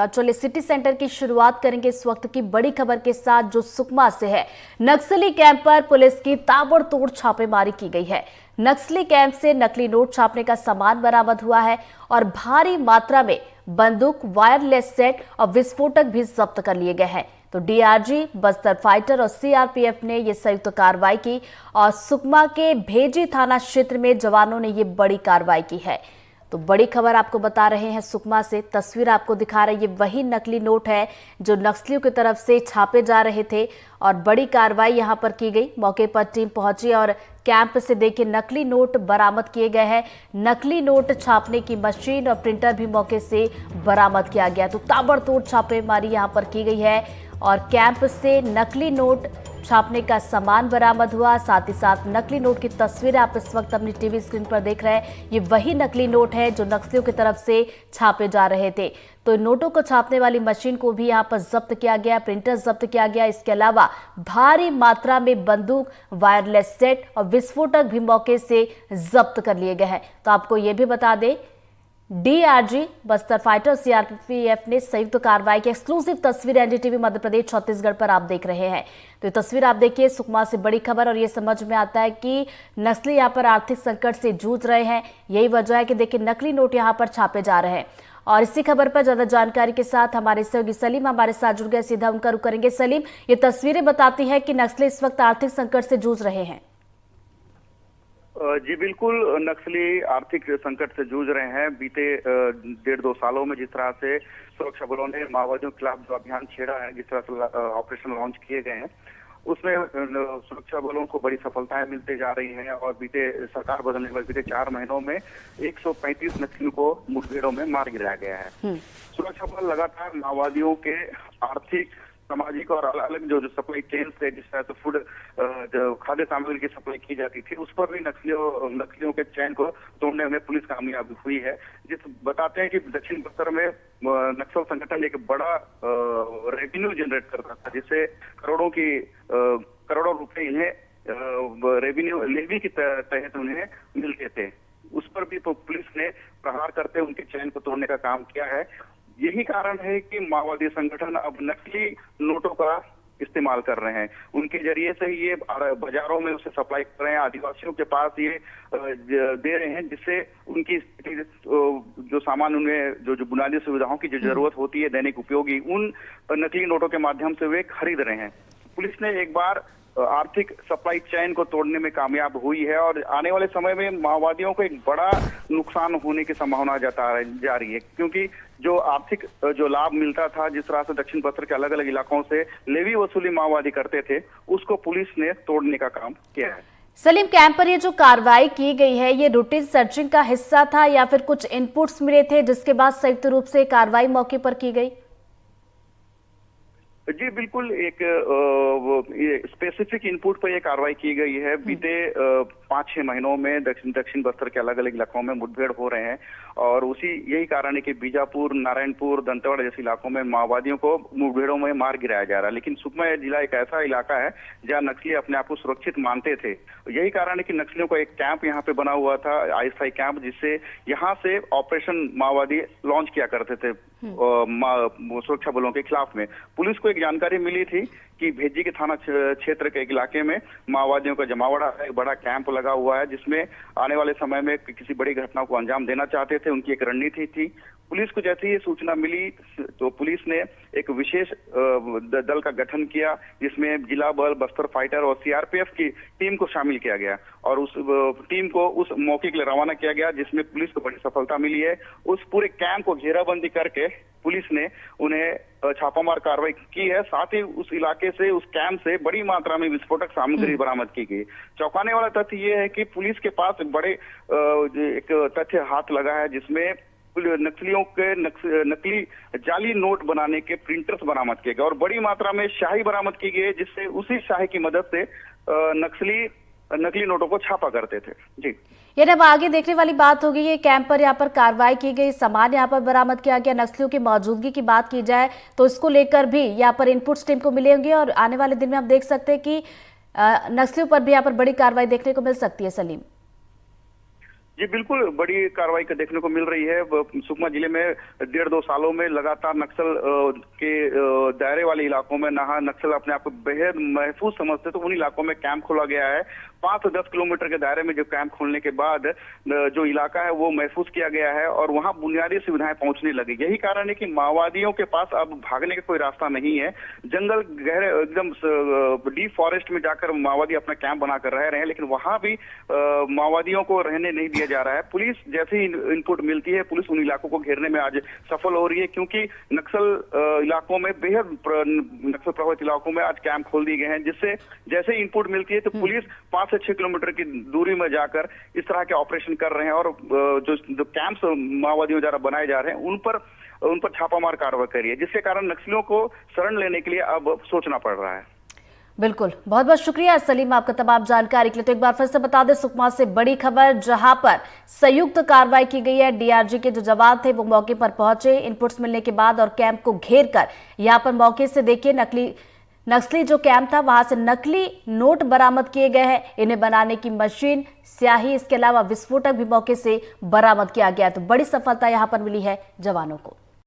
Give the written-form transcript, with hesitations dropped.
चलिए city centre की शुरुआत करेंगे इस वक्त की बड़ी खबर के साथ जो सुकमा से है। नक्सली कैंप पर पुलिस की ताबड़तोड़ छापेमारी की गई है। नक्सली कैंप से नकली नोट छापने का सामान बरामद हुआ है और भारी मात्रा में बंदूक, वायरलेस सेट और विस्फोटक भी जब्त कर लिए गए हैं। तो डीआरजी, बस्तर फाइटर और सीआरपीएफ ने ये संयुक्त कार्रवाई की और सुकमा के भेजी थाना क्षेत्र में जवानों ने ये बड़ी कार्रवाई की है। तो बड़ी खबर आपको बता रहे हैं सुकमा से। तस्वीर आपको दिखा रहे हैं, ये वही नकली नोट है जो नक्सलियों की तरफ से छापे जा रहे थे और बड़ी कार्रवाई यहां पर की गई। मौके पर टीम पहुंची और कैंप से देखिए नकली नोट बरामद किए गए हैं। नकली नोट छापने की मशीन और प्रिंटर भी मौके से बरामद किया गया। तो ताबड़तोड़ छापेमारी यहां पर की गई है और कैंप से नकली नोट छापने का सामान बरामद हुआ। साथ ही साथ नकली नोट की तस्वीर आप इस वक्त अपनी टीवी स्क्रीन पर देख रहे हैं। ये वही नकली नोट है जो नक्सलियों की तरफ से छापे जा रहे थे। तो नोटों को छापने वाली मशीन को भी यहां पर जब्त किया गया, प्रिंटर जब्त किया गया। इसके अलावा भारी मात्रा में बंदूक, वायरलेस सेट और विस्फोटक भी मौके से जब्त कर लिए गए हैं। तो आपको ये भी बता दें, डीआरजी, बस्तर फाइटर, सीआरपीएफ ने संयुक्त कार्रवाई की एक्सक्लूसिव तस्वीर एनडीटीवी मध्य प्रदेश छत्तीसगढ़ पर आप देख रहे हैं। तो ये तस्वीर आप देखिए, सुकमा से बड़ी खबर और ये समझ में आता है कि नक्सली यहाँ पर आर्थिक संकट से जूझ रहे हैं। यही वजह है कि देखिए नकली नोट यहाँ पर छापे जा रहे हैं। और इसी खबर पर ज्यादा जानकारी के साथ हमारे सहयोगी सलीम हमारे साथ जुड़ गए, सीधा उनका रुख करेंगे। सलीम, ये तस्वीरें बताती है कि नक्सली इस वक्त आर्थिक संकट से जूझ रहे हैं। जी बिल्कुल, नक्सली आर्थिक संकट से जूझ रहे हैं। बीते 1.5-2 सालों में जिस तरह से सुरक्षा बलों ने माओवादियों के खिलाफ जो अभियान छेड़ा है, जिस तरह से ऑपरेशन लॉन्च किए गए हैं, उसमें सुरक्षा बलों को बड़ी सफलताएं मिलते जा रही हैं। और बीते सरकार बदलने के बाद बीते 4 महीनों में 135 नक्सलियों को मुठभेड़ों में मार गिराया गया है। सुरक्षा बल लगातार माओवादियों के आर्थिक, सामाजिक और अलग जो सप्लाई चेन से जिस तरह से फूड, खाद्य सामग्री की सप्लाई की जाती थी, उस पर भी नक्सलियों के चैन को तोड़ने में पुलिस कामयाब हुई है। बताते हैं कि दक्षिण बस्तर में नक्सल संगठन एक बड़ा रेवेन्यू जनरेट करता था, जिससे करोड़ों रुपए इन्हें रेवेन्यू लेवी के तहत उन्हें मिलते थे। उस पर भी पुलिस ने प्रहार करते उनके चैन को तोड़ने का काम किया है। यही कारण है कि माओवादी संगठन अब नकली नोटों का इस्तेमाल कर रहे हैं। उनके जरिए से ये बाजारों में उसे सप्लाई कर रहे हैं, आदिवासियों के पास ये दे रहे हैं, जिससे उनकी जो सामान, उन्हें जो बुनियादी सुविधाओं की जो जरूरत होती है दैनिक उपयोगी, उन नकली नोटों के माध्यम से वे खरीद रहे हैं। पुलिस ने एक बार आर्थिक सप्लाई चेन को तोड़ने में कामयाब हुई है और आने वाले समय में माओवादियों को एक बड़ा नुकसान होने की संभावना जा रही है, क्योंकि जो आर्थिक जो लाभ मिलता था, जिस तरह से दक्षिण बस्तर के अलग अलग इलाकों से लेवी वसूली माओवादी करते थे, उसको पुलिस ने तोड़ने का काम किया है। सलीम, कैंप पर ये जो कार्रवाई की गई है, ये रूटीन सर्चिंग का हिस्सा था या फिर कुछ इनपुट्स मिले थे जिसके बाद संयुक्त रूप से कार्रवाई मौके पर की गई? जी बिल्कुल, एक स्पेसिफिक इनपुट पर यह कार्रवाई की गई है। बीते 5-6 महीनों में दक्षिण बस्तर के अलग अलग इलाकों में मुठभेड़ हो रहे हैं और यही कारण है कि बीजापुर, नारायणपुर, दंतेवाड़ा जैसे इलाकों में माओवादियों को मुठभेड़ों में मार गिराया जा रहा है। लेकिन सुकमा जिला एक ऐसा इलाका है जहाँ नक्सली अपने आप को सुरक्षित मानते थे। यही कारण है कि नक्सलियों का एक कैंप यहाँ पे बना हुआ था, अस्थायी कैंप, जिससे यहाँ से ऑपरेशन माओवादी लॉन्च किया करते थे सुरक्षा बलों के खिलाफ में। पुलिस को एक जानकारी मिली थी कि भेजी के थाना क्षेत्र के इलाके में माओवादियों का जमावड़ा है, एक बड़ा कैंप लगा हुआ है, जिसमें आने वाले समय में किसी बड़ी घटना को अंजाम देना चाहते थे। उनकी एक रणनीति थी। पुलिस को जैसे ही सूचना मिली तो पुलिस ने एक विशेष दल का गठन किया, जिसमें जिला बल, बस्तर फाइटर और सीआरपीएफ की टीम को शामिल किया गया और उस टीम को उस मौके के लिए रवाना किया गया, जिसमें पुलिस को बड़ी सफलता मिली है। उस पूरे कैंप को घेराबंदी करके पुलिस ने उन्हें छापामार कार्रवाई की है। साथ ही उस इलाके से, उस कैंप से बड़ी मात्रा में विस्फोटक सामग्री बरामद की गई। चौंकाने वाला तथ्य ये है कि पुलिस के पास एक तथ्य हाथ लगा है, जिसमें नक्सलियों के नकली जाली नोट बनाने के प्रिंटर्स बरामद किए गए और बड़ी मात्रा में स्याही बरामद की गई, जिससे उसी स्याही की मदद से नक्सली नकली नोटों को छापा करते थे। जी, ये अब आगे देखने वाली बात होगी। ये कैंप पर यहाँ पर कार्रवाई की गई, सामान यहाँ पर बरामद किया गया। नक्सलियों की मौजूदगी की बात की जाए तो इसको लेकर भी यहाँ पर इनपुट्स टीम को मिलेंगे और आने वाले दिन में आप देख सकते हैं कि नक्सलियों पर भी यहाँ पर बड़ी कार्रवाई देखने को मिल सकती है। सलीम, जी बिल्कुल, बड़ी कार्रवाई का देखने को मिल रही है। सुकमा जिले में 1.5-2 सालों में लगातार नक्सल के दायरे वाले इलाकों में नक्सल अपने आप को बेहद महफूज समझते, तो उन इलाकों में कैंप खोला गया है। 5 से 10 किलोमीटर के दायरे में जो कैंप खोलने के बाद जो इलाका है वो महफूज किया गया है और वहां बुनियादी सुविधाएं पहुंचने लगी। यही कारण है कि माओवादियों के पास अब भागने का कोई रास्ता नहीं है। जंगल गहरे एकदम डीप फॉरेस्ट में जाकर माओवादी अपना कैंप बनाकर रह रहे हैं, लेकिन वहां भी माओवादियों को रहने नहीं दिया जा रहा है। पुलिस जैसे ही इनपुट मिलती है, पुलिस उन इलाकों को घेरने में आज सफल हो रही है, क्योंकि नक्सल इलाकों में बेहद नक्सल प्रभावित इलाकों में आज कैंप खोल दिए गए हैं, जिससे जैसे ही इनपुट मिलती है तो पुलिस 5 से 6 किलोमीटर की दूरी में जाकर इस तरह के ऑपरेशन कर रहे हैं और जो कैंप्स माओवादियों द्वारा बनाए जा रहे हैं उन पर छापामार कार्रवाई कर रही है, जिसके कारण नक्सलियों को शरण लेने के लिए अब सोचना पड़ रहा है। बिल्कुल, बहुत बहुत शुक्रिया सलीम आपका तमाम जानकारी के लिए। तो एक बार फिर से बता दें, सुकमा से बड़ी खबर जहां पर संयुक्त कार्रवाई की गई है। डीआरजी के जो जवान थे वो मौके पर पहुंचे इनपुट्स मिलने के बाद और कैंप को घेर कर यहां पर मौके से देखिए नक्सली जो कैंप था वहां से नकली नोट बरामद किए गए हैं। इन्हें बनाने की मशीन, स्याही, इसके अलावा विस्फोटक भी मौके से बरामद किया गया। तो बड़ी सफलता यहां पर मिली है जवानों को।